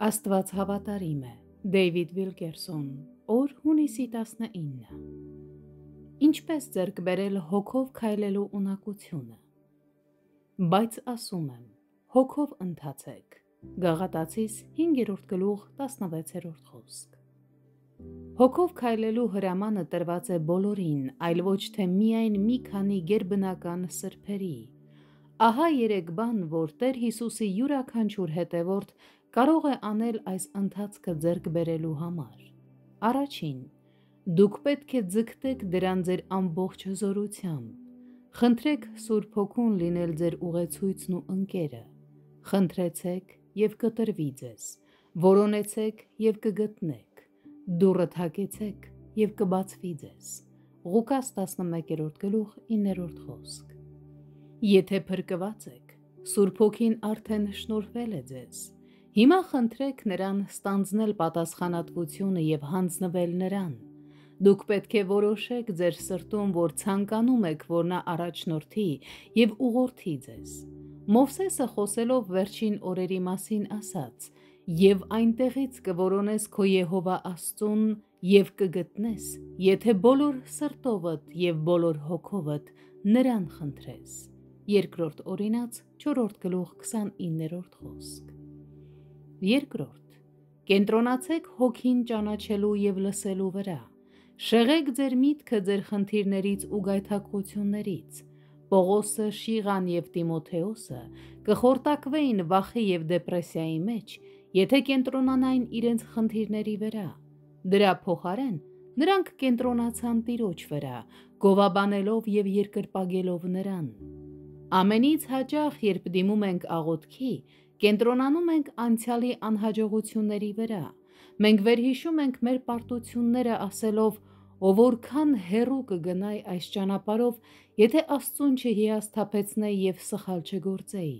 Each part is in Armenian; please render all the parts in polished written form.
Աստված հավատարիմ է, Դեյվիդ Վիլկերսոն, օր հունիսի 19։ Ինչպես ձեռք բերել հոգով քայլելու ունակությունը։ Բայց ասում եմ, հոգով ընթացեք, Գաղատացիս 5-րդ գլուխ 16-րդ խոսք։ Հոգով քայլելու հրամանը տրված է բոլորին, այլ ոչ թե միայն մի քանի գերբնական սրբերի։ Ահա 3 բան, որ Տեր Հիսուսի յուրաքանչյուր հետևորդ կարող է անել այս ընթացքը ձեռք բերելու համար։ Առաջին, դուք պետք է ձգտեք դրան ձեր ամբողջ զորությամբ։ Խնդրեք Սուրբ Հոգուն լինել ձեր ուղեցույցն ու ընկերը։ Խնդրեցեք և կտրվի ձեզ, որոնեցեք և կգտնեք, դուռը թակեցեք և կբացվի ձեզ։ Ղուկաս 11-րդ գլուխ 9-րդ խոսք։ Եթե փրկված եք, Սուրբ Հոգին արդեն շնորհվել է ձեզ։ Հիմա խնդրեք նրան ստանձնել պատասխանատվությունը և հանձնվել նրան։ Դուք պետք է որոշեք ձեր սրտում, որ ցանկանում եք, որ նա առաջնորդի և ուղղորդի ձեզ։ Մովսեսը խոսելով վերջին օրերի մասին ասաց. «Եվ այնտեղից կորոնես քո Եհովա Աստծուն և կգտնես, եթե բոլոր սրտովդ և բոլոր հոգովդ նրան խնդրես»։ Երկրորդ Օրինաց 4-րդ գլուխ 29-րդ խոսք։ Երկրորդ, կենտրոնացեք Հոգին ճանաչելու և լսելու վրա։ Շեղեք ձեր միտքը ձեր խնդիրներից ու գայթակղություններից։ Պողոսը, Շիղան և Տիմոթեոսը կխորտակվեին վախի և դեպրեսիայի մեջ, եթե կենտրոնանային իրենց խնդիրների վրա։ Դրա փոխարեն նրանք կենտրոնացան Տիրոջ վրա, գովաբանելով և երկրպագելով նրան։ Ամենից հաճախ, երբ դիմում ենք աղոթքի, կենտրոնանում ենք անցյալի անհաջողությունների վրա։ Մենք վերհիշում ենք մեր պարտությունները ասելով. «Ով որքան հեռու կգնայի այս ճանապարհով, եթե Աստծուն չհիասթափեցնեի և սխալ չգործեի»։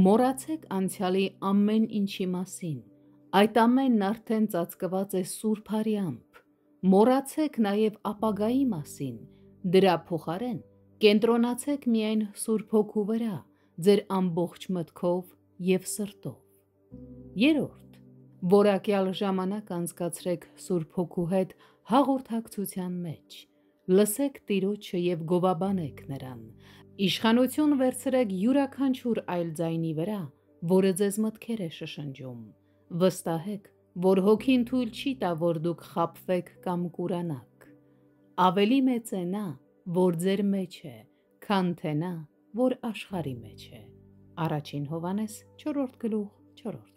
Մոռացեք անցյալի ամեն ինչի մասին։ Այդ ամենն արդեն ծածկված է Սուրբ արյամբ։ Մոռացեք նաև ապագայի մասին։ Դրա փոխարեն կենտրոնացեք միայն Սուրբ Հոգու վրա, ձեր ամբողջ մտքով և սրտով։ Երրորդ, որակյալ ժամանակ անցկացրեք Սուրբ Հոգու հետ հաղորդակցության մեջ։ Լսեք Տիրոջը և գովաբանեք նրան։ Իշխանություն վերցրեք յուրաքանչյուր այլ ձայնի վրա, որը ձեզ մտքեր է շշնջում։ Վստահեք, որ Հոգին թույլ չի տա, որ դուք խաբվեք կամ կուրանաք։ Ավելի մեծ է նա, որ ձեր մեջ է, քան թե նա, որ աշխարհի մեջ է։ Առաջին Հովհաննես 4-րդ գլուխ 4-րդ